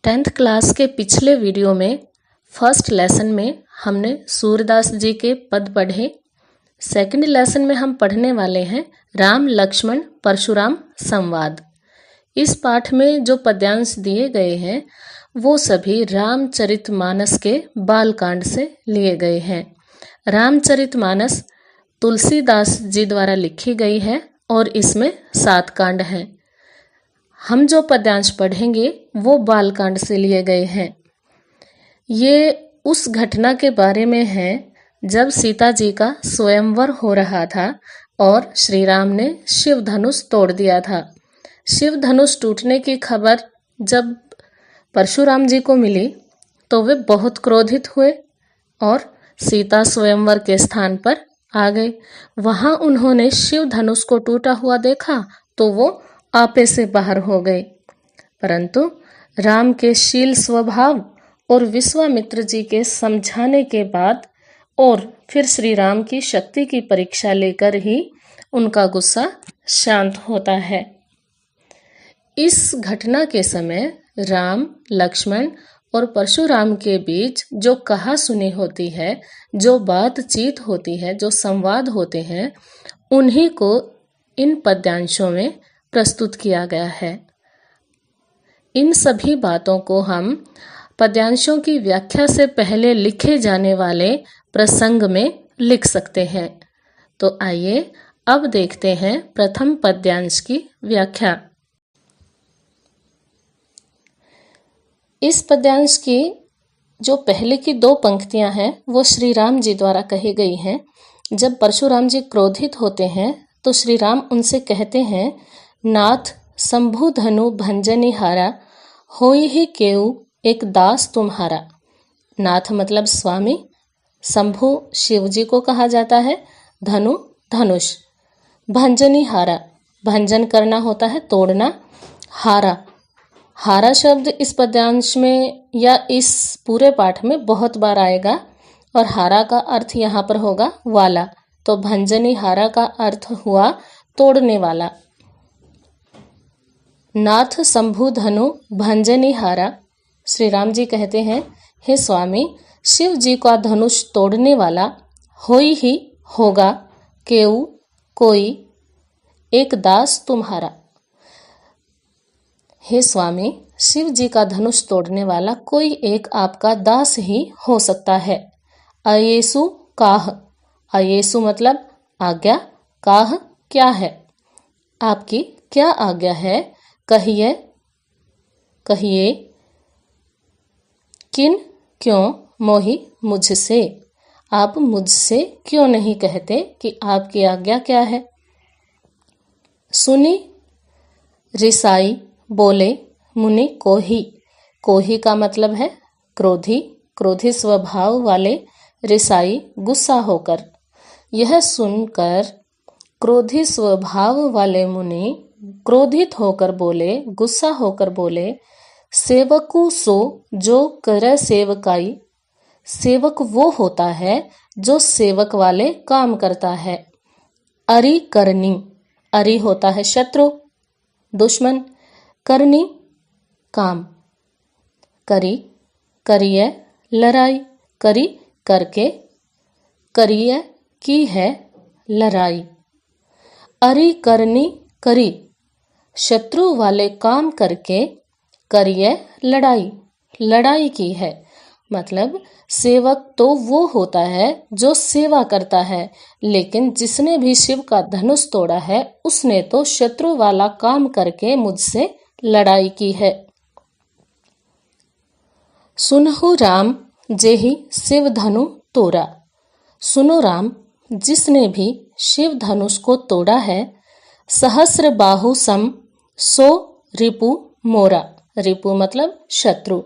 10th class के पिछले video में फर्स्ट लेसन में हमने सूरदास जी के पद पढ़े। सेकंड लेसन में हम पढ़ने वाले हैं राम लक्ष्मण परशुराम संवाद। इस पाठ में जो पद्यांश दिए गए हैं वो सभी रामचरितमानस के बालकांड से लिए गए हैं। रामचरितमानस तुलसीदास जी द्वारा लिखी गई है और इसमें 7 कांड हैं। हम जो पद्यांश पढ़ेंगे वो बालकांड से लिए गए हैं। ये उस घटना के बारे में है जब सीता जी का स्वयंवर हो रहा था और श्री राम ने शिव धनुष तोड़ दिया था। शिव धनुष टूटने की खबर जब परशुराम जी को मिली तो वे बहुत क्रोधित हुए और सीता स्वयंवर के स्थान पर आ गए। वहां उन्होंने शिव धनुष को टूटा हुआ देखा तो वो आपे से बाहर हो गए, परंतु राम के शील स्वभाव और विश्वामित्र जी के समझाने के बाद और फिर श्री राम की शक्ति की परीक्षा लेकर ही उनका गुस्सा शांत होता है। इस घटना के समय राम, लक्ष्मण और परशुराम के बीच जो कहा सुनी होती है, जो बातचीत होती है, जो संवाद होते हैं, उन्हीं को इन पद्यांशों में प्रस्तुत किया गया है। इन सभी बातों को हम पद्यांशों की व्याख्या से पहले लिखे जाने वाले प्रसंग में लिख सकते हैं। तो आइए अब देखते हैं प्रथम पद्यांश की व्याख्या। इस पद्यांश की जो पहले की 2 पंक्तियां हैं वो श्री राम जी द्वारा कही गई हैं। जब परशुराम जी क्रोधित होते हैं तो श्री राम उनसे कहते हैं, नाथ शंभु धनु भंजनी हारा, होई ही केऊ एक दास तुम्हारा। नाथ मतलब स्वामी, शंभु शिव जी को कहा जाता है, धनु धनुष, भंजनी हारा भंजन करना होता है, तोड़ना, हारा हारा शब्द इस पद्यांश में या इस पूरे पाठ में बहुत बार आएगा और हारा का अर्थ यहाँ पर होगा वाला। तो भंजनी हारा का अर्थ हुआ तोड़ने वाला। नाथ शंभु धनु भंजनी हारा, श्री राम जी कहते हैं, हे स्वामी शिव जी का धनुष तोड़ने वाला, होई ही होगा, केऊ कोई, एक दास तुम्हारा। हे स्वामी शिव जी का धनुष तोड़ने वाला कोई एक आपका दास ही हो सकता है। अयेसु काह, अयेसु मतलब आज्ञा, काह क्या है, आपकी क्या आज्ञा है, कहिए कहिए, किन क्यों, मोहि मुझसे, आप मुझसे क्यों नहीं कहते कि आपकी आज्ञा क्या है। सुनी रिसाई बोले मुनि कोही, कोही का मतलब है क्रोधी, क्रोधी स्वभाव वाले, रिसाई गुस्सा होकर। यह सुनकर क्रोधी स्वभाव वाले मुनि क्रोधित होकर बोले, गुस्सा होकर बोले, सेवकु सो जो करे सेवकाई, सेवक वो होता है जो सेवक वाले काम करता है। अरि करनी, अरि होता है शत्रु, दुश्मन, करनी काम, करी करिए लड़ाई, करी करके, करिए की है लड़ाई। अरि करनी करी, शत्रु वाले काम करके, करिए लड़ाई, लड़ाई की है। मतलब सेवक तो वो होता है जो सेवा करता है, लेकिन जिसने भी शिव का धनुष तोड़ा है उसने तो शत्रु वाला काम करके मुझसे लड़ाई की है। सुनहु राम जेहि शिव धनु तोड़ा, सुनो राम जिसने भी शिव धनुष को तोड़ा है, सहस्र बाहु सम सो रिपु मोरा, रिपु मतलब शत्रु,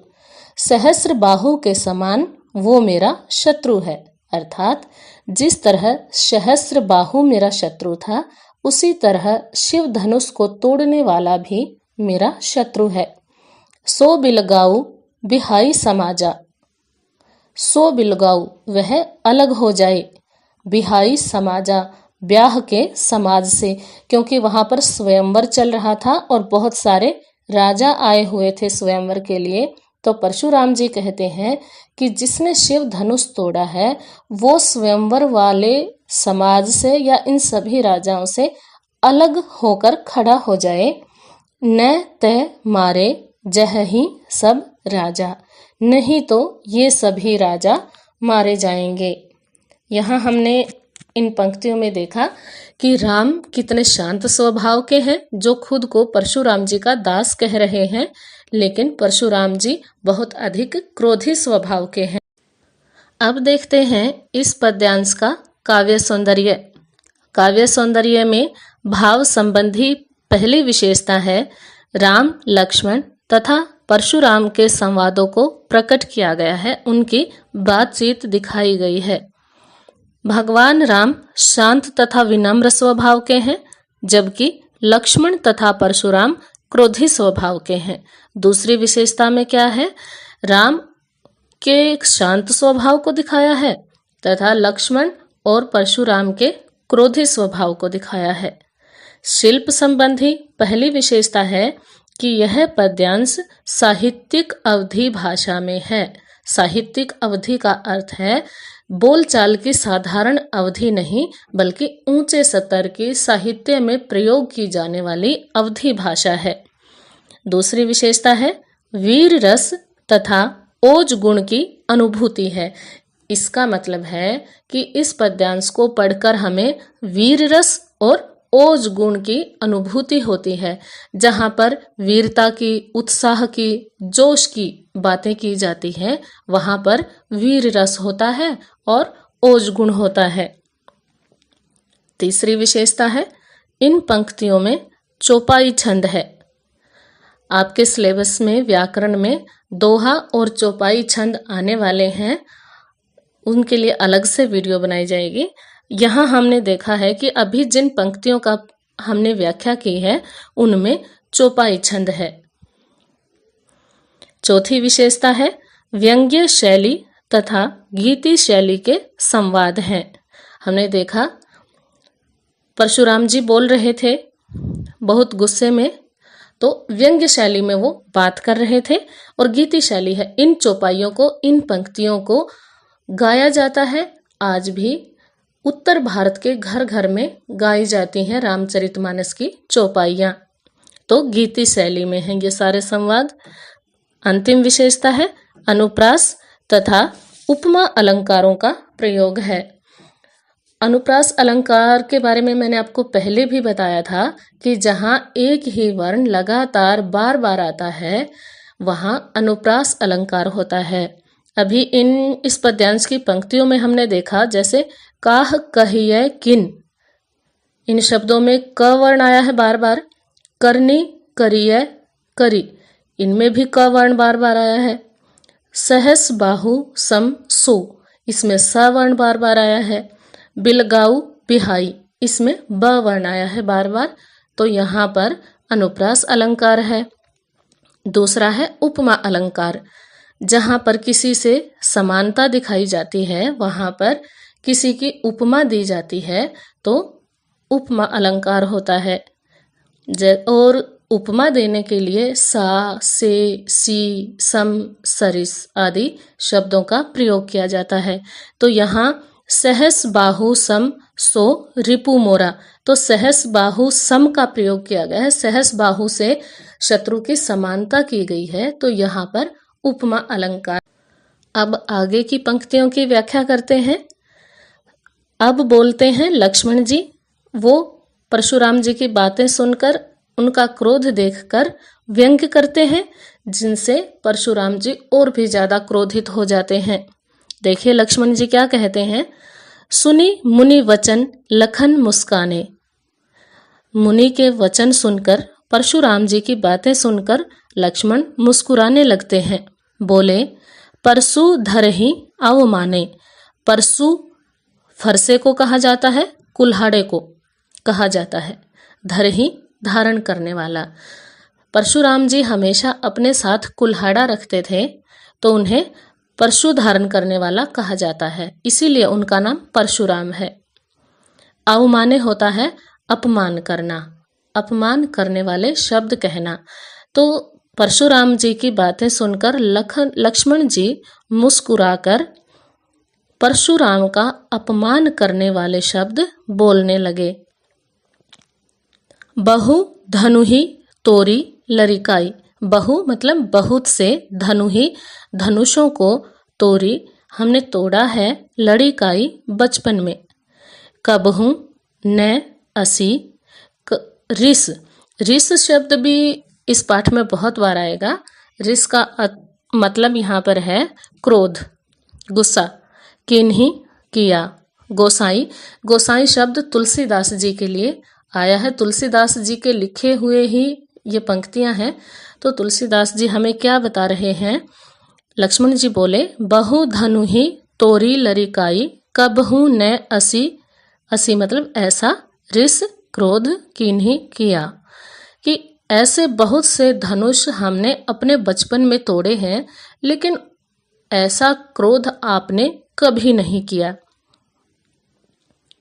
सहस्र बाहु के समान वो मेरा शत्रु है। अर्थात जिस तरह सहस्र बाहु मेरा शत्रु था उसी तरह शिव धनुष को तोड़ने वाला भी मेरा शत्रु है। सो बिलगाऊ बिहाई समाजा, सो बिलगाऊ वह अलग हो जाए, बिहाई समाजा ब्याह के समाज से, क्योंकि वहां पर स्वयंवर चल रहा था और बहुत सारे राजा आए हुए थे स्वयंवर के लिए, तो परशुराम जी कहते हैं कि जिसने शिव धनुष तोड़ा है वो स्वयंवर वाले समाज से या इन सभी राजाओं से अलग होकर खड़ा हो जाए। न तय मारे जह ही सब राजा, नहीं तो ये सभी राजा मारे जाएंगे। यहाँ हमने इन पंक्तियों में देखा कि राम कितने शांत स्वभाव के हैं, जो खुद को परशुराम जी का दास कह रहे हैं, लेकिन परशुराम जी बहुत अधिक क्रोधी स्वभाव के हैं। अब देखते हैं इस पद्यांश का काव्य सौंदर्य। काव्य सौंदर्य में भाव संबंधी पहली विशेषता है राम लक्ष्मण तथा परशुराम के संवादों को प्रकट किया गया है, उनकी बातचीत दिखाई गई है। भगवान राम शांत तथा विनम्र स्वभाव के हैं, जबकि लक्ष्मण तथा परशुराम क्रोधी स्वभाव के हैं। दूसरी विशेषता में क्या है, राम के शांत स्वभाव को दिखाया है तथा लक्ष्मण और परशुराम के क्रोधी स्वभाव को दिखाया है। शिल्प संबंधी पहली विशेषता है कि यह पद्यांश साहित्यिक अवधि भाषा में है। साहित्यिक अवधि का अर्थ है बोलचाल की साधारण अवधि नहीं, बल्कि ऊंचे स्तर की साहित्य में प्रयोग की जाने वाली अवधि भाषा है। दूसरी विशेषता है वीर रस तथा ओज गुण की अनुभूति है। इसका मतलब है कि इस पद्यांश को पढ़कर हमें वीर रस और ओज गुण की अनुभूति होती है। जहाँ पर वीरता की, उत्साह की, जोश की बातें की जाती हैं, वहाँ पर वीर रस होता है और ओज गुण होता है। तीसरी विशेषता है इन पंक्तियों में चौपाई छंद है। आपके सिलेबस में व्याकरण में दोहा और चौपाई छंद आने वाले हैं, उनके लिए अलग से वीडियो बनाई जाएगी। यहाँ हमने देखा है कि अभी जिन पंक्तियों का हमने व्याख्या की है उनमें चौपाई छंद है। चौथी विशेषता है व्यंग्य शैली तथा गीति शैली के संवाद हैं। हमने देखा परशुराम जी बोल रहे थे बहुत गुस्से में, तो व्यंग्य शैली में वो बात कर रहे थे, और गीति शैली है इन चौपाइयों को, इन पंक्तियों को गाया जाता है। आज भी उत्तर भारत के घर घर में गाई जाती हैं रामचरितमानस की चौपाइयाँ, तो गीति शैली में हैं ये सारे संवाद। अंतिम विशेषता है अनुप्रास तथा उपमा अलंकारों का प्रयोग है। अनुप्रास अलंकार के बारे में मैंने आपको पहले भी बताया था कि जहाँ एक ही वर्ण लगातार बार बार आता है वहाँ अनुप्रास अलंकार होता है। अभी इस पद्यांश की पंक्तियों में हमने देखा जैसे काह कहिए किन, इन शब्दों में क वर्ण आया है बार बार। करनी, करिए, करी, इनमें भी क वर्ण बार बार आया है। सहस बाहु सम सो, इसमें स वर्ण बार बार आया है। बिलगाऊ बिहाई, इसमें ब वर्ण आया है बार बार, तो यहाँ पर अनुप्रास अलंकार है। दूसरा है उपमा अलंकार, जहाँ पर किसी से समानता दिखाई जाती है वहाँ पर किसी की उपमा दी जाती है तो उपमा अलंकार होता है। और उपमा देने के लिए सा, से, सी, सम, सरिस आदि शब्दों का प्रयोग किया जाता है। तो यहाँ सहस बाहु सम सो रिपु मोरा, तो सहस बाहु सम का प्रयोग किया गया है, सहस बाहु से शत्रु की समानता की गई है, तो यहाँ पर उपमा अलंकार। अब आगे की पंक्तियों की व्याख्या करते हैं। अब बोलते हैं लक्ष्मण जी, वो परशुराम जी की बातें सुनकर उनका क्रोध देखकर व्यंग्य करते हैं, जिनसे परशुराम जी और भी ज्यादा क्रोधित हो जाते हैं। देखिए लक्ष्मण जी क्या कहते हैं। सुनी मुनि वचन लखन मुस्काने, मुनि के वचन सुनकर, परशुराम जी की बातें सुनकर लक्ष्मण मुस्कुराने लगते हैं। बोले परसु धरहि अवमाने, परसु फरसे को कहा जाता है, कुल्हाड़े को कहा जाता है, धरहि धारण करने वाला। परशुराम जी हमेशा अपने साथ कुल्हाड़ा रखते थे, तो उन्हें परशु धारण करने वाला कहा जाता है, इसीलिए उनका नाम परशुराम है। अवमाने होता है अपमान करना, अपमान करने वाले शब्द कहना। तो परशुराम जी की बातें सुनकर लक्ष्मण जी मुस्कुराकर परशुराम का अपमान करने वाले शब्द बोलने लगे। बहु धनुहि तोरी लरिकाई। बहु मतलब बहुत से, धनुहि धनुषों को, तोरी हमने तोड़ा है, लड़िकाई बचपन में। कबहू न असी रिस। रिस शब्द भी इस पाठ में बहुत बार आएगा। रिस का मतलब यहाँ पर है क्रोध, गुस्सा। किन्हीं किया। गोसाई। गोसाई शब्द तुलसीदास जी के लिए आया है। तुलसीदास जी के लिखे हुए ही ये पंक्तियां हैं। तो तुलसीदास जी हमें क्या बता रहे हैं? लक्ष्मण जी बोले, बहु धनु ही तोरी लरिकाई, कबहू न असी। असी मतलब ऐसा, रिस क्रोध किन्हीं किया, कि ऐसे बहुत से धनुष हमने अपने बचपन में तोड़े हैं, लेकिन ऐसा क्रोध आपने कभी नहीं किया।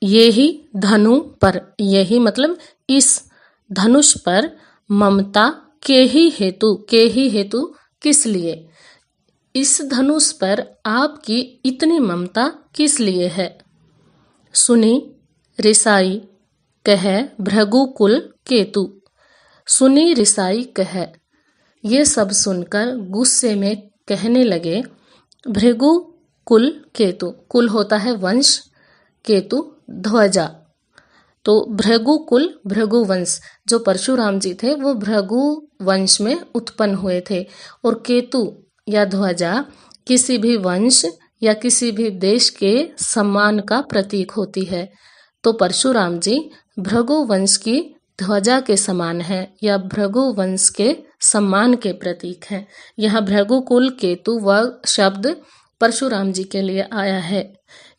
यही धनु पर, यही मतलब इस धनुष पर, ममता के ही हेतु किस लिए? इस धनुष पर आपकी इतनी ममता किस लिए है? सुनी रिसाई कह भृगुकुल केतु। सुनी रिसाई कह, ये सब सुनकर गुस्से में कहने लगे, भृगुकुल केतु। कुल होता है वंश, केतु ध्वजा। तो भृगुकुल, भृगुवंश, जो परशुराम जी थे वो भृगु वंश में उत्पन्न हुए थे। और केतु या ध्वजा किसी भी वंश या किसी भी देश के सम्मान का प्रतीक होती है। तो परशुराम जी भृगु वंश की ध्वजा के समान है या भृगु वंश के सम्मान के प्रतीक हैं। यह भृगुकुल केतु वह शब्द परशुराम जी के लिए आया है।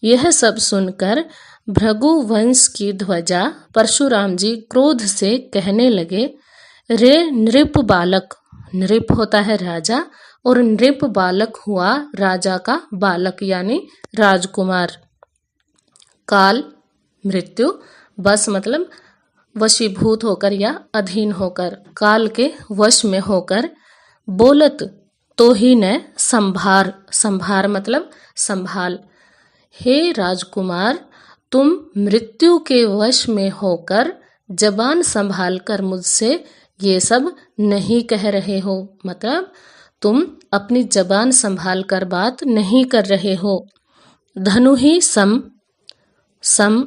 यह सब सुनकर भृगु वंश की ध्वजा परशुराम जी क्रोध से कहने लगे, रे नृप बालक। नृप होता है राजा और नृप बालक हुआ राजा का बालक यानी राजकुमार। काल मृत्यु, बस मतलब वशीभूत होकर या अधीन होकर, काल के वश में होकर। बोलत तो ही न संभार। संभार मतलब संभाल। हे राजकुमार, तुम मृत्यु के वश में होकर जबान संभाल कर मुझसे ये सब नहीं कह रहे हो। मतलब तुम अपनी जबान संभाल कर बात नहीं कर रहे हो। धनु ही सम। सम,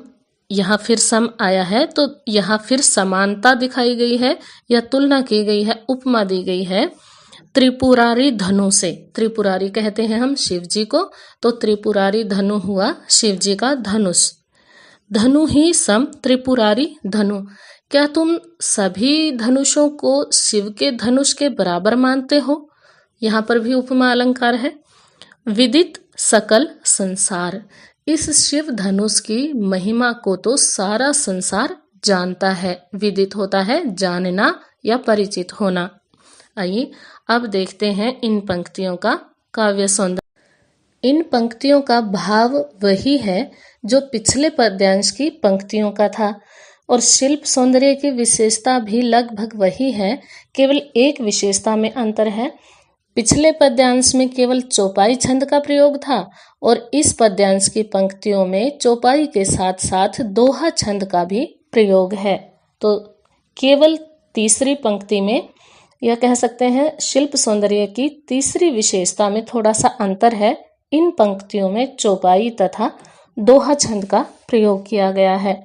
यहाँ फिर सम आया है तो यहाँ फिर समानता दिखाई गई है या तुलना की गई है, उपमा दी गई है त्रिपुरारी धनु से। त्रिपुरारी कहते हैं हम शिव जी को, तो त्रिपुरारी धनु हुआ शिव जी का धनुष। धनु ही सम त्रिपुरारी धनु। क्या तुम सभी धनुषों को शिव के धनुष के बराबर मानते हो? यहाँ पर भी उपमा अलंकार है। विदित सकल संसार। इस शिव धनुष की महिमा को तो सारा संसार जानता है। विदित होता है जानना या परिचित होना। आइए अब देखते हैं इन पंक्तियों का काव्य सौंदर्य। इन पंक्तियों का भाव वही है जो पिछले पद्यांश की पंक्तियों का था, और शिल्प सौंदर्य की विशेषता भी लगभग वही है, केवल एक विशेषता में अंतर है। पिछले पद्यांश में केवल चौपाई छंद का प्रयोग था और इस पद्यांश की पंक्तियों में चौपाई के साथ साथ दोहा छंद का भी प्रयोग है। तो केवल तीसरी पंक्ति में, यह कह सकते हैं शिल्प सौंदर्य की तीसरी विशेषता में थोड़ा सा अंतर है। इन पंक्तियों में चौपाई तथा दोहा छंद का प्रयोग किया गया है।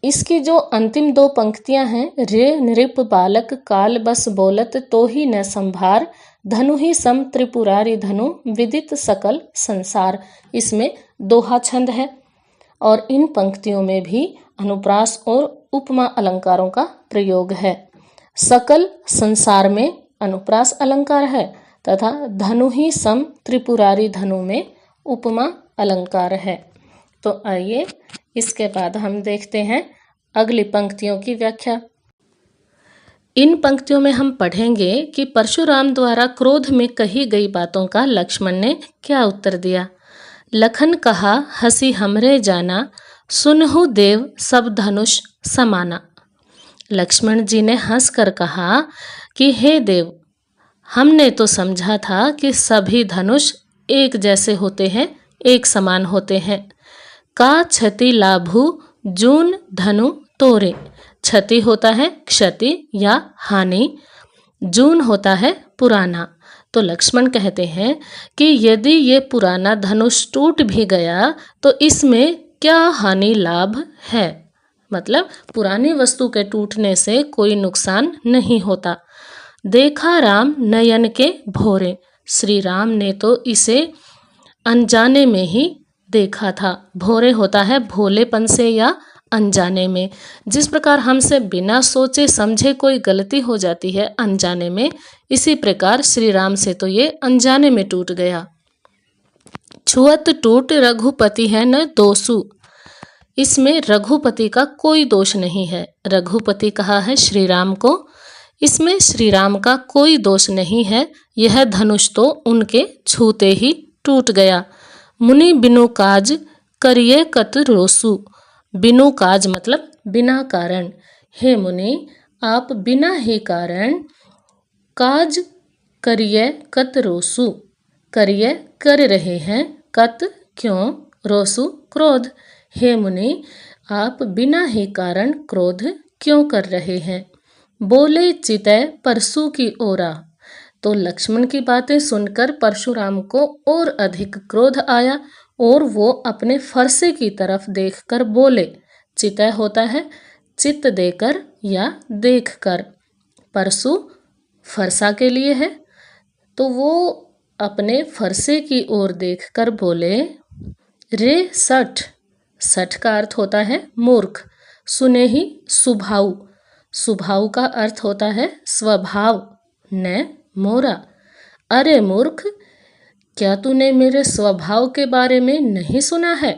इसकी जो अंतिम दो पंक्तियां हैं, रे नृप बालक काल बस बोलत तो ही न संभार, धनु ही सम त्रिपुरारी धनु विदित सकल संसार, इसमें दोहा छंद है। और इन पंक्तियों में भी अनुप्रास और उपमा अलंकारों का प्रयोग है। सकल संसार में अनुप्रास अलंकार है तथा धनु ही सम त्रिपुरारी धनु में उपमा अलंकार है। तो आइए इसके बाद हम देखते हैं अगली पंक्तियों की व्याख्या। इन पंक्तियों में हम पढ़ेंगे कि परशुराम द्वारा क्रोध में कही गई बातों का लक्ष्मण ने क्या उत्तर दिया। लखन कहा हंसी हमरे जाना, सुनहु देव सब धनुष समाना। लक्ष्मण जी ने हंसकर कहा कि हे देव, हमने तो समझा था कि सभी धनुष एक जैसे होते हैं, एक समान होते हैं। का क्षति लाभु जून धनु तोरे। क्षति होता है क्षति या हानि, जून होता है पुराना। तो लक्ष्मण कहते हैं कि यदि ये पुराना धनुष टूट भी गया तो इसमें क्या हानि लाभ है, मतलब पुरानी वस्तु के टूटने से कोई नुकसान नहीं होता। देखा राम नयन के भोरे। श्री राम ने तो इसे अनजाने में ही देखा था। भोरे होता है भोलेपन से या अनजाने में। जिस प्रकार हमसे बिना सोचे समझे कोई गलती हो जाती है अनजाने में, इसी प्रकार श्री राम से तो ये अनजाने में टूट गया। छुअत टूट रघुपति है न दोषु। इसमें रघुपति का कोई दोष नहीं है। रघुपति कहा है श्री राम को, इसमें श्री राम का कोई दोष नहीं है। यह धनुष तो उनके छूते ही टूट गया। मुनि बिनु काज करिए कत रोसु। बिनु काज मतलब बिना कारण। हे मुनि, आप बिना ही कारण काज करिए कत रोसु। करिए कर रहे हैं, कत क्यों, रोसु क्रोध। हे मुनि, आप बिना ही कारण क्रोध क्यों कर रहे हैं। बोले चितय परशु की ओरा। तो लक्ष्मण की बातें सुनकर परशुराम को और अधिक क्रोध आया और वो अपने फरसे की तरफ देखकर बोले। चितय होता है चित्त देकर या देखकर, परशु फरसा के लिए है। तो वो अपने फरसे की ओर देखकर बोले, रे सठ। सठ का अर्थ होता है मूर्ख। सुने ही सुभाऊ। सुभाऊ का अर्थ होता है स्वभाव। न मोरा। अरे मूर्ख, क्या तूने मेरे स्वभाव के बारे में नहीं सुना है।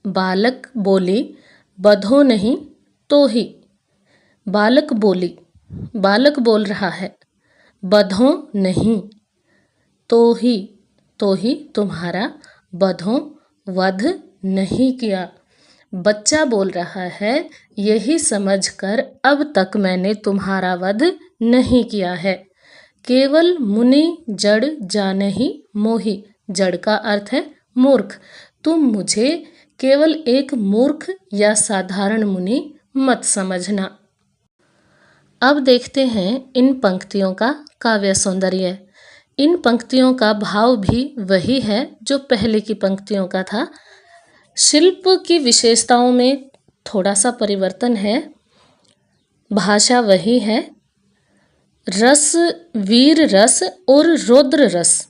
बालक बोली बधो नहीं तो ही। बालक बोली, बालक बोल रहा है, बधो नहीं तो ही तुम्हारा, बधो वध नहीं किया। बच्चा बोल रहा है, यही समझकर अब तक मैंने तुम्हारा वध नहीं किया है। केवल मुनि जड़ जानहि मोहि। जड़ का अर्थ है मूर्ख। तुम मुझे केवल एक मूर्ख या साधारण मुनि मत समझना। अब देखते हैं इन पंक्तियों का काव्य सौंदर्य। इन पंक्तियों का भाव भी वही है जो पहले की पंक्तियों का था। शिल्प की विशेषताओं में थोड़ा सा परिवर्तन है, भाषा वही है। रस वीर रस और रौद्र रस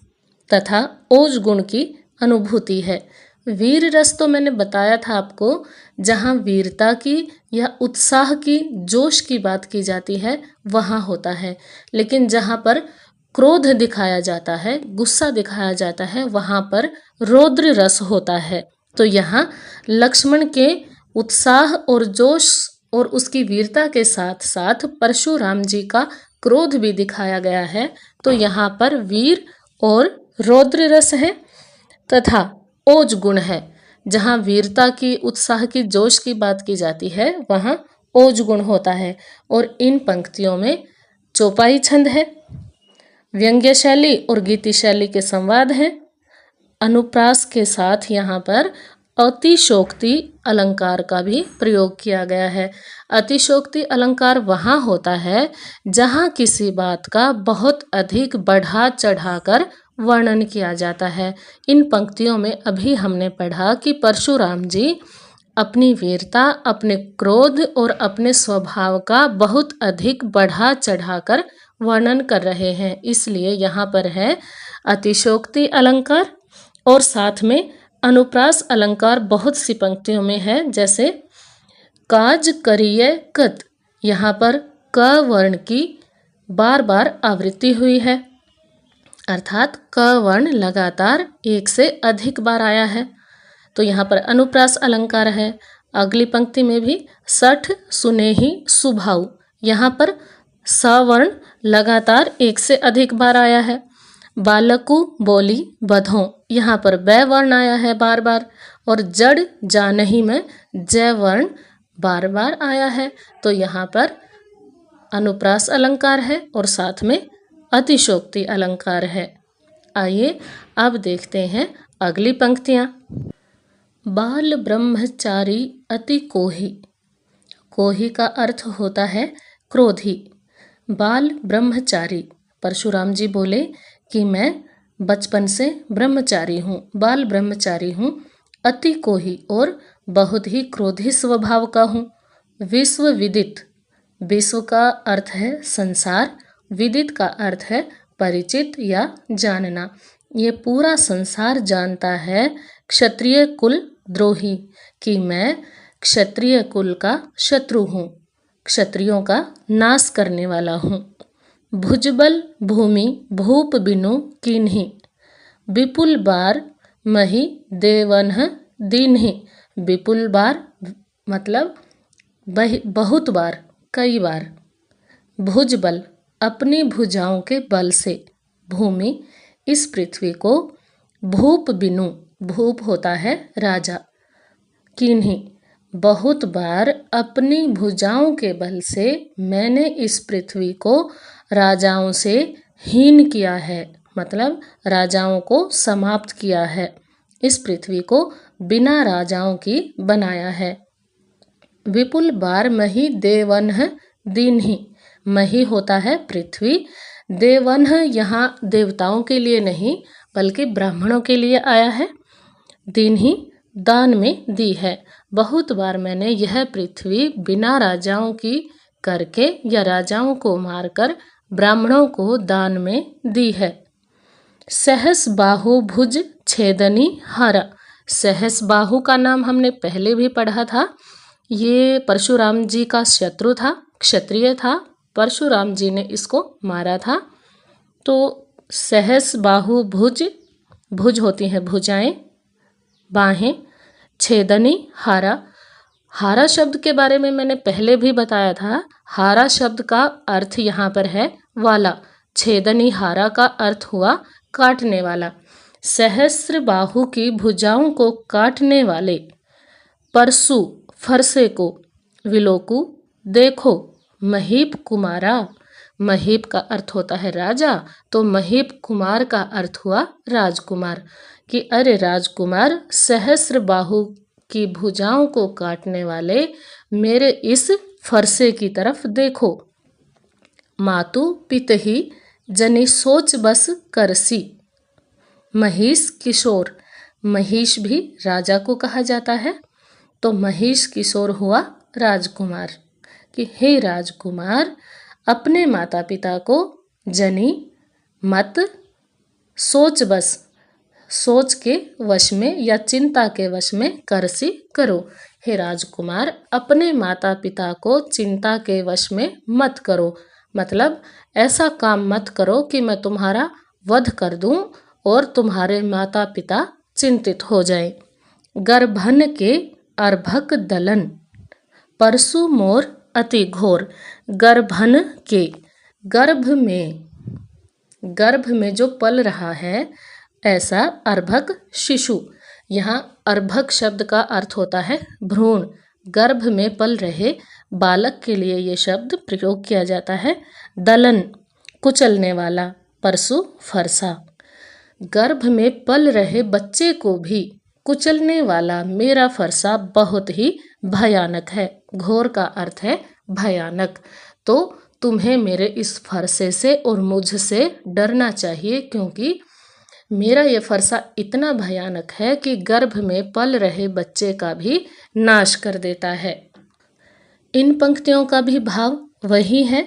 तथा ओज गुण की अनुभूति है। वीर रस तो मैंने बताया था आपको, जहाँ वीरता की या उत्साह की, जोश की बात की जाती है वहाँ होता है। लेकिन जहाँ पर क्रोध दिखाया जाता है, गुस्सा दिखाया जाता है, वहाँ पर रौद्र रस होता है। तो यहाँ लक्ष्मण के उत्साह और जोश और उसकी वीरता के साथ साथ परशुराम जी का क्रोध भी दिखाया गया है। तो यहाँ पर वीर और रौद्र रस है तथा ओज गुण है। जहाँ वीरता की, उत्साह की, जोश की बात की जाती है वहाँ ओज गुण होता है। और इन पंक्तियों में चौपाई छंद है, व्यंग्य शैली और गीति शैली के संवाद हैं। अनुप्रास के साथ यहाँ पर अतिशोक्ति अलंकार का भी प्रयोग किया गया है। अतिशोक्ति अलंकार वहाँ होता है जहाँ किसी बात का बहुत अधिक बढ़ा चढ़ाकर वर्णन किया जाता है। इन पंक्तियों में अभी हमने पढ़ा कि परशुराम जी अपनी वीरता, अपने क्रोध और अपने स्वभाव का बहुत अधिक बढ़ा चढ़ाकर वर्णन कर रहे हैं, इसलिए यहाँ पर है अतिशोक्ति अलंकार। और साथ में अनुप्रास अलंकार बहुत सी पंक्तियों में है, जैसे काज करिए कत। यहाँ पर क वर्ण की बार बार आवृत्ति हुई है, अर्थात क वर्ण लगातार एक से अधिक बार आया है। तो यहाँ पर अनुप्रास अलंकार है। अगली पंक्ति में भी सठ सुने ही सुभाऊ। यहाँ पर स वर्ण लगातार एक से अधिक बार आया है। बालकु बोली बधों, यहाँ पर बै वर्ण आया है बार बार। और जड़ जानहि में जय वर्ण बार बार आया है। तो यहाँ पर अनुप्रास अलंकार है और साथ में अतिशोक्ति अलंकार है। आइए अब देखते हैं अगली पंक्तियां। बाल ब्रह्मचारी अति कोही। कोही का अर्थ होता है क्रोधी। बाल ब्रह्मचारी, परशुराम जी बोले कि मैं बचपन से ब्रह्मचारी हूँ, बाल ब्रह्मचारी हूँ। अति कोही और बहुत ही क्रोधी स्वभाव का हूँ। विश्व विदित, विश्व का अर्थ है संसार, विदित का अर्थ है परिचित या जानना। ये पूरा संसार जानता है क्षत्रिय कुल द्रोही कि मैं क्षत्रिय कुल का शत्रु हूँ, क्षत्रियों का नाश करने वाला हूँ। भुजबल भूमि भूप बिनु कीन्ही। विपुल बार मही देवन्ह दीन्ही। विपुल बार मतलब बहुत बार, कई बार। भुजबल अपनी भुजाओं के बल से, भूमि इस पृथ्वी को, भूप बिनु, भूप होता है राजा, किन्हीं बहुत बार अपनी भुजाओं के बल से मैंने इस पृथ्वी को राजाओं से हीन किया है, मतलब राजाओं को समाप्त किया है, इस पृथ्वी को बिना राजाओं की बनाया है। विपुल बार मही देवन्ह दीन्ही। मही होता है पृथ्वी, देवन्ह यहाँ देवताओं के लिए नहीं बल्कि ब्राह्मणों के लिए आया है। दीन्ही दान में दी है। बहुत बार मैंने यह पृथ्वी बिना राजाओं की करके या राजाओं को मारकर ब्राह्मणों को दान में दी है। सहस बाहु भुज छेदनी हरा। सहस बाहु का नाम हमने पहले भी पढ़ा था। ये परशुराम जी का शत्रु था, क्षत्रिय था, परशुराम जी ने इसको मारा था। तो सहस बाहु भुज, भुज होती हैं भुजाएं, बाहें, छेदनी हारा। हारा शब्द के बारे में मैंने पहले भी बताया था। हारा शब्द का अर्थ यहाँ पर है वाला, छेदनी हारा का अर्थ हुआ काटने वाला। सहस्र बाहु की भुजाओं को काटने वाले, परसु फरसे को, विलोकु देखो, महीप कुमारा। महीप का अर्थ होता है राजा, तो महीप कुमार का अर्थ हुआ राजकुमार, कि अरे राजकुमार सहस्र बाहु की भुजाओं को काटने वाले मेरे इस फरसे की तरफ देखो। मातु पितही जनि सोच बस करसी। महिष किशोर, महिष भी राजा को कहा जाता है, तो महिष किशोर हुआ राजकुमार, कि हे राजकुमार अपने माता पिता को जनी मत, सोच बस, सोच के वश में या चिंता के वश में करसी करो। हे राजकुमार अपने माता पिता को चिंता के वश में मत करो, मतलब ऐसा काम मत करो कि मैं तुम्हारा वध कर दूं और तुम्हारे माता पिता चिंतित हो जाएं। गर्भन के अर्भक दलन, परसु मोर अति घोर। गर्भन के, गर्भ में जो पल रहा है ऐसा अर्भक शिशु। यहाँ अर्भक शब्द का अर्थ होता है भ्रूण। गर्भ में पल रहे बालक के लिए ये शब्द प्रयोग किया जाता है। दलन कुचलने वाला, परसु फरसा। गर्भ में पल रहे बच्चे को भी कुचलने वाला मेरा फरसा बहुत ही भयानक है। घोर का अर्थ है भयानक। तो तुम्हें मेरे इस फरसे से और मुझसे डरना चाहिए, क्योंकि मेरा ये फरसा इतना भयानक है कि गर्भ में पल रहे बच्चे का भी नाश कर देता है। इन पंक्तियों का भी भाव वही है।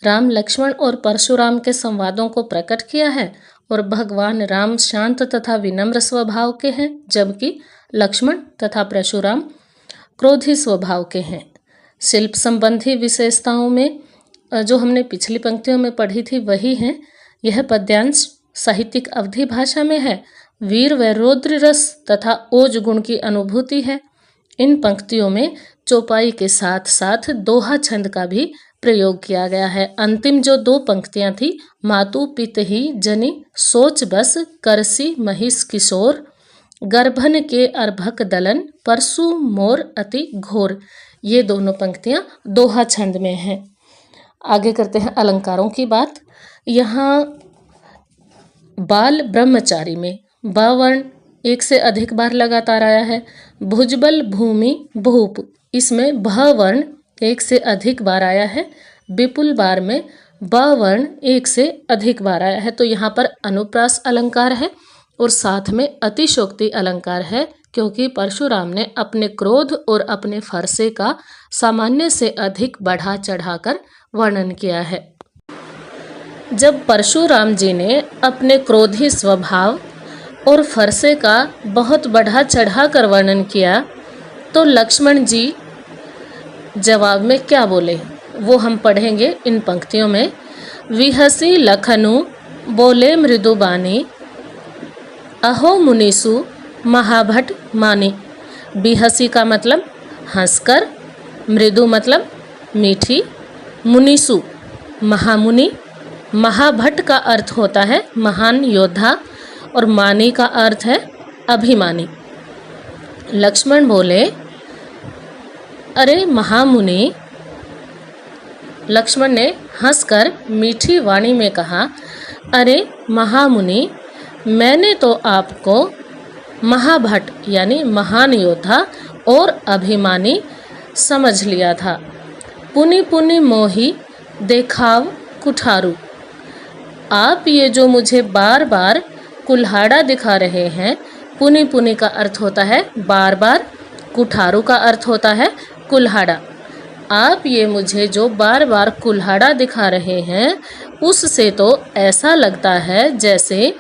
राम लक्ष्मण और परशुराम के संवादों को प्रकट किया है और भगवान राम शांत तथा विनम्र स्वभाव के हैं, जबकि लक्ष्मण तथा परशुराम क्रोधी स्वभाव के हैं। शिल्प संबंधी विशेषताओं में जो हमने पिछली पंक्तियों में पढ़ी थी वही हैं। यह पद्यांश साहित्यिक अवधी भाषा में है। वीर व रौद्र रस तथा ओज गुण की अनुभूति है। इन पंक्तियों में चौपाई के साथ साथ दोहा छंद का भी प्रयोग किया गया है। अंतिम जो दो पंक्तियां थी, मातु पितही जनि सोच बस करसी महिष किशोर, गर्भन के अर्भक दलन परसु मोर अति घोर, ये दोनों पंक्तियां दोहा छंद में हैं। आगे करते हैं अलंकारों की बात। यहाँ बाल ब्रह्मचारी में ब वर्ण एक से अधिक बार लगातार आया है। भुजबल भूमि भूप, इसमें भ वर्ण एक से अधिक बार आया है। विपुल बार में ब वर्ण एक से अधिक बार आया है। तो यहाँ पर अनुप्रास अलंकार है और साथ में अतिशोक्ति अलंकार है, क्योंकि परशुराम ने अपने क्रोध और अपने फरसे का सामान्य से अधिक बढ़ा चढ़ाकर वर्णन किया है। जब परशुराम जी ने अपने क्रोधी स्वभाव और फरसे का बहुत बढ़ा चढ़ाकर वर्णन किया, तो लक्ष्मण जी जवाब में क्या बोले वो हम पढ़ेंगे इन पंक्तियों में। विहसी लखनु बोले मृदुबानी, अहो मुनिसु महाभट मानी। बिहसी का मतलब हंसकर, मृदु मतलब मीठी, मुनिसु महामुनि, महाभट का अर्थ होता है महान योद्धा और मानी का अर्थ है अभिमानी। लक्ष्मण बोले, अरे महामुनि। लक्ष्मण ने हंसकर मीठी वाणी में कहा, अरे महामुनि, मैंने तो आपको महाभट यानी महान योद्धा और अभिमानी समझ लिया था। पुनि पुनि मोही देखाव कुठारू, आप ये जो मुझे बार बार कुल्हाड़ा दिखा रहे हैं, पुनि पुनि का अर्थ होता है बार बार, कुठारू का अर्थ होता है कुल्हाड़ा। आप ये मुझे जो बार बार कुल्हाड़ा दिखा रहे हैं, उससे तो ऐसा लगता है जैसे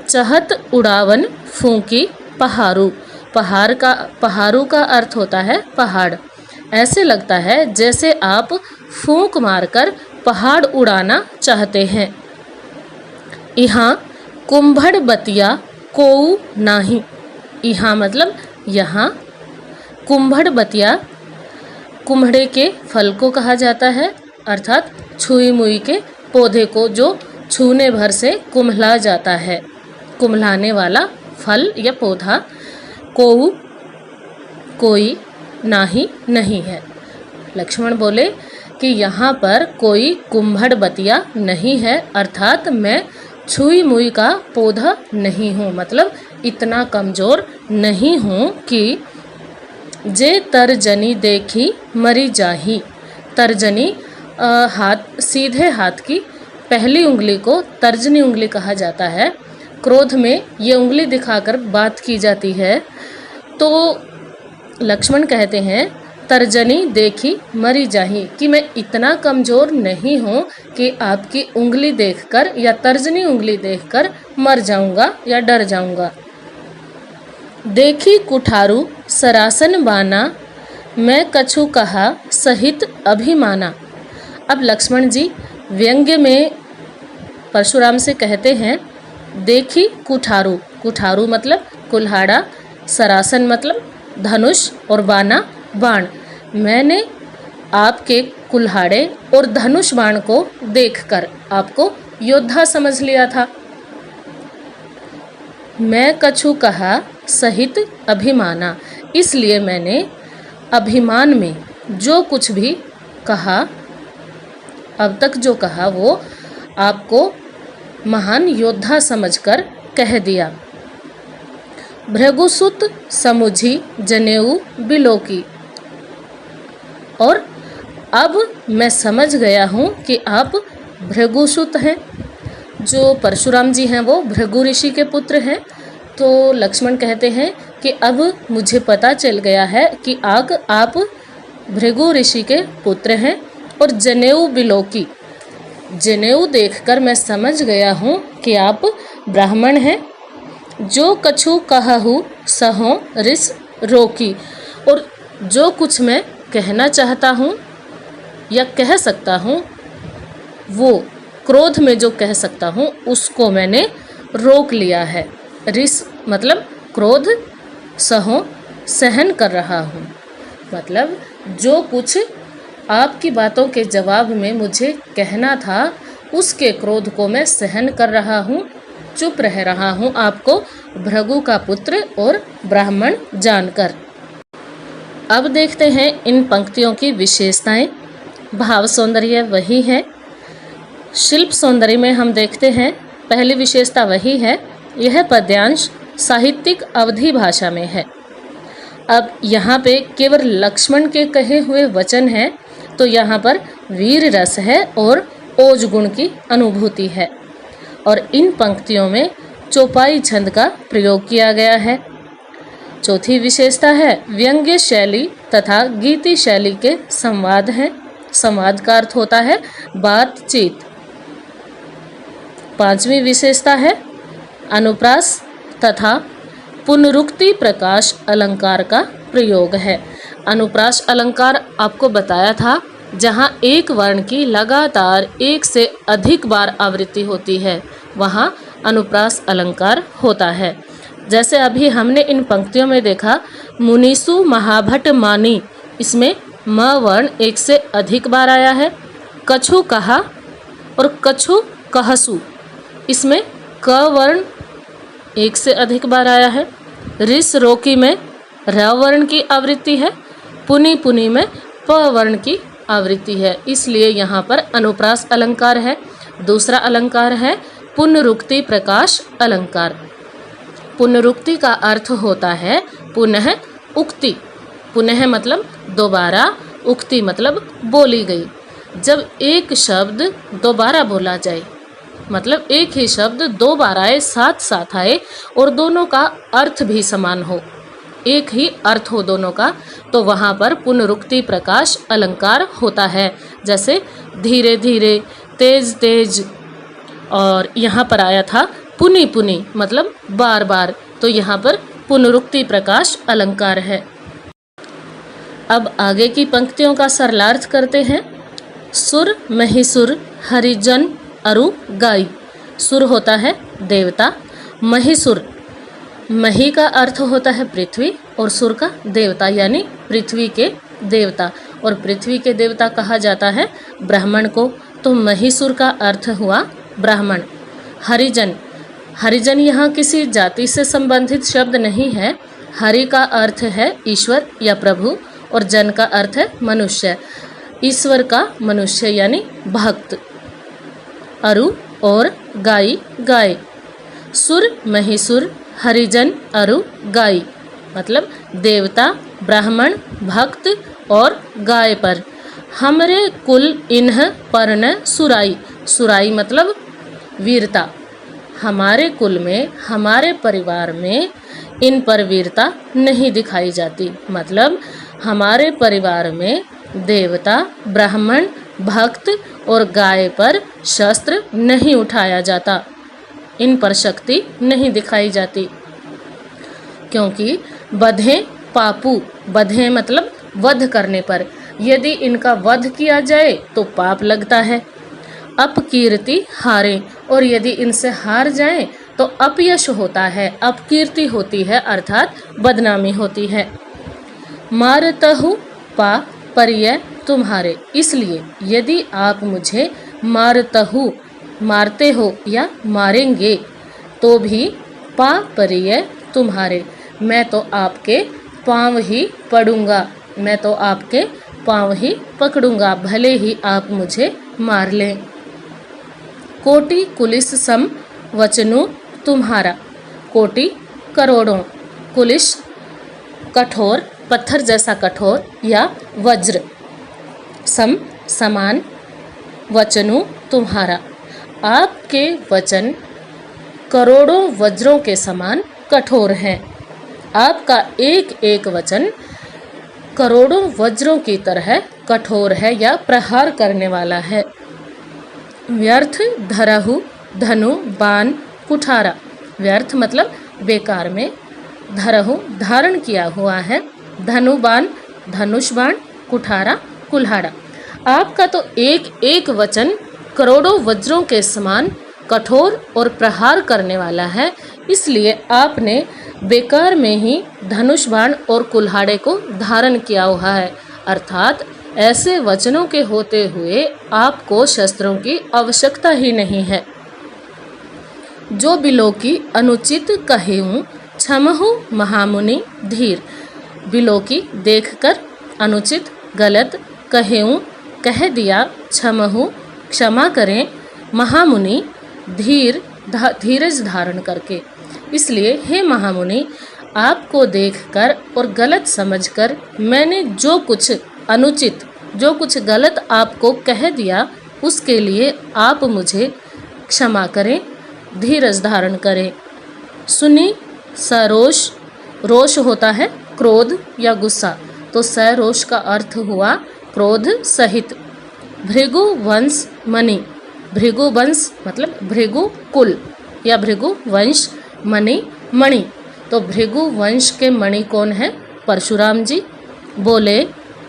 चहत उड़ावन फूंकी पहाड़ू। पहाड़ू का अर्थ होता है पहाड़। ऐसे लगता है जैसे आप फूंक मारकर पहाड़ उड़ाना चाहते हैं। यहाँ कुंभड़ बतिया कोऊ नाही, यहाँ मतलब यहाँ, कुंभड़ बतिया कुम्हड़े के फल को कहा जाता है, अर्थात छुई मुई के पौधे को जो छूने भर से कुम्हला जाता है, कुम्हलाने वाला फल या पौधा। कोऊ कोई, नाही नहीं है। लक्ष्मण बोले कि यहाँ पर कोई कुम्भड़ बतिया नहीं है, अर्थात मैं छुई मुई का पौधा नहीं हूँ, मतलब इतना कमज़ोर नहीं हूँ कि जे तर्जनी देखी मरी जाही। तर्जनी हाथ, सीधे हाथ की पहली उंगली को तर्जनी उंगली कहा जाता है। क्रोध में ये उंगली दिखाकर बात की जाती है। तो लक्ष्मण कहते हैं तर्जनी देखी मरी जाही, कि मैं इतना कमज़ोर नहीं हूँ कि आपकी उंगली देखकर या तर्जनी उंगली देखकर मर जाऊँगा या डर जाऊँगा। देखी कुठारू सरासन बाना, मैं कछु कहा सहित अभिमाना। अब लक्ष्मण जी व्यंग्य में परशुराम से कहते हैं, देखी कुठारू, कुठारू मतलब कुल्हाड़ा, सरासन मतलब धनुष और बाना बाण। मैंने आपके कुल्हाड़े और धनुष बाण को देखकर आपको योद्धा समझ लिया था। मैं कछु कहा सहित अभिमाना, इसलिए मैंने अभिमान में जो कुछ भी कहा, अब तक जो कहा, वो आपको महान योद्धा समझकर कह दिया। भृगुसुत समुझी जनेऊ बिलोकी, और अब मैं समझ गया हूँ कि आप भृगुसुत हैं। जो परशुराम जी हैं वो भृगु ऋषि के पुत्र हैं। तो लक्ष्मण कहते हैं कि अब मुझे पता चल गया है कि आप भृगु ऋषि के पुत्र हैं। और जनेऊ बिलोकी, जनेऊ देखकर मैं समझ गया हूँ कि आप ब्राह्मण हैं। जो कछु कहहु सहो रिस रोकी, और जो कुछ मैं कहना चाहता हूँ या कह सकता हूँ, वो क्रोध में जो कह सकता हूँ उसको मैंने रोक लिया है। रिस मतलब क्रोध, सहो सहन कर रहा हूँ, मतलब जो कुछ आपकी बातों के जवाब में मुझे कहना था उसके क्रोध को मैं सहन कर रहा हूँ, चुप रह रहा हूँ आपको भृगु का पुत्र और ब्राह्मण जानकर। अब देखते हैं इन पंक्तियों की विशेषताएं। भाव सौंदर्य वही है। शिल्प सौंदर्य में हम देखते हैं पहली विशेषता वही है, यह पद्यांश साहित्यिक अवधी भाषा में है। अब यहाँ पे केवल लक्ष्मण के कहे हुए वचन हैं, तो यहाँ पर वीर रस है और ओज गुण की अनुभूति है। और इन पंक्तियों में चौपाई छंद का प्रयोग किया गया है। चौथी विशेषता है व्यंग्य शैली तथा गीति शैली के संवाद हैं। संवाद का अर्थ होता है बातचीत। पांचवी विशेषता है अनुप्रास तथा पुनरुक्ति प्रकाश अलंकार का प्रयोग है। अनुप्रास अलंकार आपको बताया था, जहाँ एक वर्ण की लगातार एक से अधिक बार आवृत्ति होती है, वहाँ अनुप्रास अलंकार होता है। जैसे अभी हमने इन पंक्तियों में देखा, मुनीसु महाभट मानी, इसमें म वर्ण एक से अधिक बार आया है। कछु कहा और कछु कहसु, इसमें क वर्ण एक से अधिक बार आया है। रिस रोकी में र वर्ण की आवृत्ति है। पुनि पुनि में प वर्ण की आवृत्ति है, इसलिए यहाँ पर अनुप्रास अलंकार है। दूसरा अलंकार है पुनरुक्ति प्रकाश अलंकार। पुनरुक्ति का अर्थ होता है पुनः उक्ति। पुनः मतलब दोबारा, उक्ति मतलब बोली गई। जब एक शब्द दोबारा बोला जाए, मतलब एक ही शब्द दो बार आए, साथ साथ आए और दोनों का अर्थ भी समान हो, एक ही अर्थ हो दोनों का, तो वहाँ पर पुनरुक्ति प्रकाश अलंकार होता है। जैसे धीरे धीरे, तेज तेज, और यहाँ पर आया था पुनि पुनि मतलब बार बार, तो यहाँ पर पुनरुक्ति प्रकाश अलंकार है। अब आगे की पंक्तियों का सरलार्थ करते हैं। सुर महिसुर हरिजन अरु गाई। सुर होता है देवता, महिसुर, मही का अर्थ होता है पृथ्वी और सुर का देवता यानी पृथ्वी के देवता, और पृथ्वी के देवता कहा जाता है ब्राह्मण को, तो महिसुर का अर्थ हुआ ब्राह्मण। हरिजन, हरिजन यहाँ किसी जाति से संबंधित शब्द नहीं है। हरि का अर्थ है ईश्वर या प्रभु और जन का अर्थ है मनुष्य, ईश्वर का मनुष्य यानी भक्त। अरु और गाई गाय। सुर महिसुर हरिजन अरु गाई मतलब देवता, ब्राह्मण, भक्त और गाय पर। हमरे कुल इन्ह परन सुराई। सुराई मतलब वीरता। हमारे कुल में, हमारे परिवार में इन पर वीरता नहीं दिखाई जाती, मतलब हमारे परिवार में देवता, ब्राह्मण, भक्त और गाय पर शस्त्र नहीं उठाया जाता, इन पर शक्ति नहीं दिखाई जाती, क्योंकि बधे पापू, बधे मतलब वध करने पर, यदि इनका वध किया जाए तो पाप लगता है। अपकीर्ति हारे, और यदि इनसे हार जाए तो अपयश होता है, अपकीर्ति होती है अर्थात बदनामी होती है। मारतहु पा परिय तुम्हारे, इसलिए यदि आप मुझे मारतहु, मारते हो या मारेंगे, तो भी पा परिय तुम्हारे, मैं तो आपके पाँव ही पड़ूंगा, मैं तो आपके पाँव ही पकड़ूंगा, भले ही आप मुझे मार लें। कोटि कुलिस सम वचनु तुम्हारा। कोटि करोड़ों, कुलिस कठोर, पत्थर जैसा कठोर या वज्र, सम समान, वचनु तुम्हारा, आपके वचन करोड़ों वज्रों के समान कठोर हैं। आपका एक एक वचन करोड़ों वज्रों की तरह कठोर है या प्रहार करने वाला है। व्यर्थ धरहु धनु बाण कुठारा। व्यर्थ मतलब बेकार में, धरहु धारण किया हुआ है, धनु बाण धनुष बाण, कुठारा कुल्हाड़ा। आपका तो एक एक वचन करोड़ों वज्रों के समान कठोर और प्रहार करने वाला है, इसलिए आपने बेकार में ही धनुष बाण और कुल्हाड़े को धारण किया हुआ है, अर्थात ऐसे वचनों के होते हुए आपको शस्त्रों की आवश्यकता ही नहीं है। जो बिलोकी अनुचित कहेऊं क्षमहु महामुनि धीर। बिलोकी देखकर अनुचित, गलत, कहेऊं कह दिया क्षमहु, क्षमा करें, महामुनि धीरज धारण करके। इसलिए हे महामुनि, आपको देखकर और गलत समझकर मैंने जो कुछ अनुचित, जो कुछ गलत आपको कह दिया, उसके लिए आप मुझे क्षमा करें, धीरज धारण करें। सुनी सरोष, रोष होता है क्रोध या गुस्सा, तो सरोष का अर्थ हुआ क्रोध सहित। भृगु वंश मणि, भृगु वंश मतलब भृगु कुल या भृगु वंश, मणि मणि, तो भृगु वंश के मणि कौन है? परशुराम जी। बोले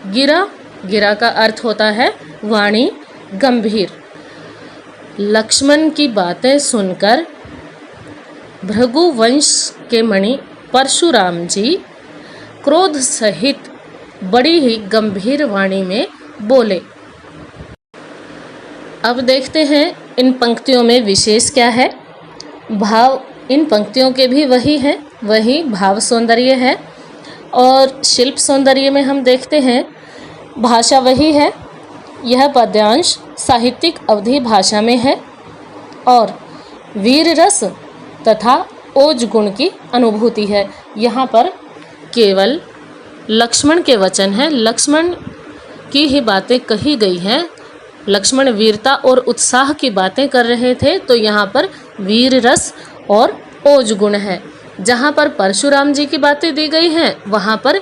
गिरा, गिरा का अर्थ होता है वाणी गंभीर। लक्ष्मण की बातें सुनकर भृगु वंश के मणि परशुराम जी क्रोध सहित बड़ी ही गंभीर वाणी में बोले। अब देखते हैं इन पंक्तियों में विशेष क्या है। भाव इन पंक्तियों के भी वही है, वही भाव सौंदर्य है। और शिल्प सौंदर्य में हम देखते हैं भाषा वही है। यह पद्यांश साहित्यिक अवधि भाषा में है और वीर रस तथा ओज गुण की अनुभूति है। यहाँ पर केवल लक्ष्मण के वचन है, लक्ष्मण की ही बातें कही गई हैं। लक्ष्मण वीरता और उत्साह की बातें कर रहे थे, तो यहाँ पर वीर रस और ओज गुण है। जहाँ पर परशुराम जी की बातें दी गई हैं, वहाँ पर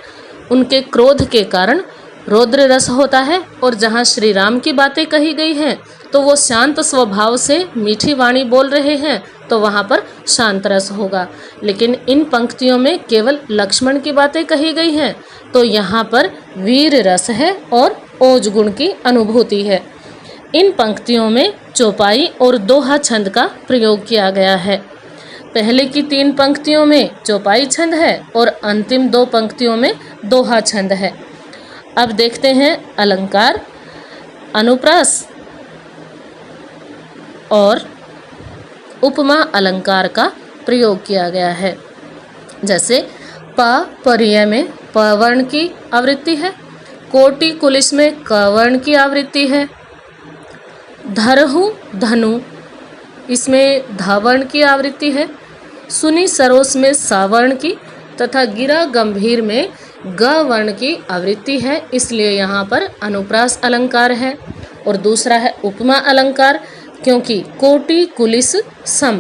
उनके क्रोध के कारण रौद्र रस होता है, और जहाँ श्री राम की बातें कही गई हैं तो वो शांत स्वभाव से मीठी वाणी बोल रहे हैं, तो वहाँ पर शांत रस होगा। लेकिन इन पंक्तियों में केवल लक्ष्मण की बातें कही गई हैं, तो यहाँ पर वीर रस है और ओज गुण की अनुभूति है। इन पंक्तियों में चौपाई और दोहा छंद का प्रयोग किया गया है। पहले की 3 पंक्तियों में चौपाई छंद है और अंतिम 2 पंक्तियों में दोहा छंद है। अब देखते हैं अलंकार, अनुप्रास और उपमा अलंकार का प्रयोग किया गया है। जैसे प परिय में प वर्ण की आवृत्ति है, कोटि कुलिस में क वर्ण की आवृत्ति है, धरहु धनु इसमें ध वर्ण की आवृत्ति है, सुनी सरोस में स वर्ण की तथा गिरा गंभीर में ग वर्ण की आवृत्ति है। इसलिए यहाँ पर अनुप्रास अलंकार है। और दूसरा है उपमा अलंकार, क्योंकि कोटि कुलिस सम,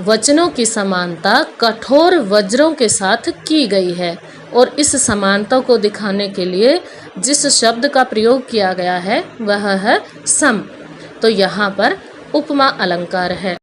वचनों की समानता कठोर वज्रों के साथ की गई है, और इस समानता को दिखाने के लिए जिस शब्द का प्रयोग किया गया है वह है सम, तो यहाँ पर उपमा अलंकार है।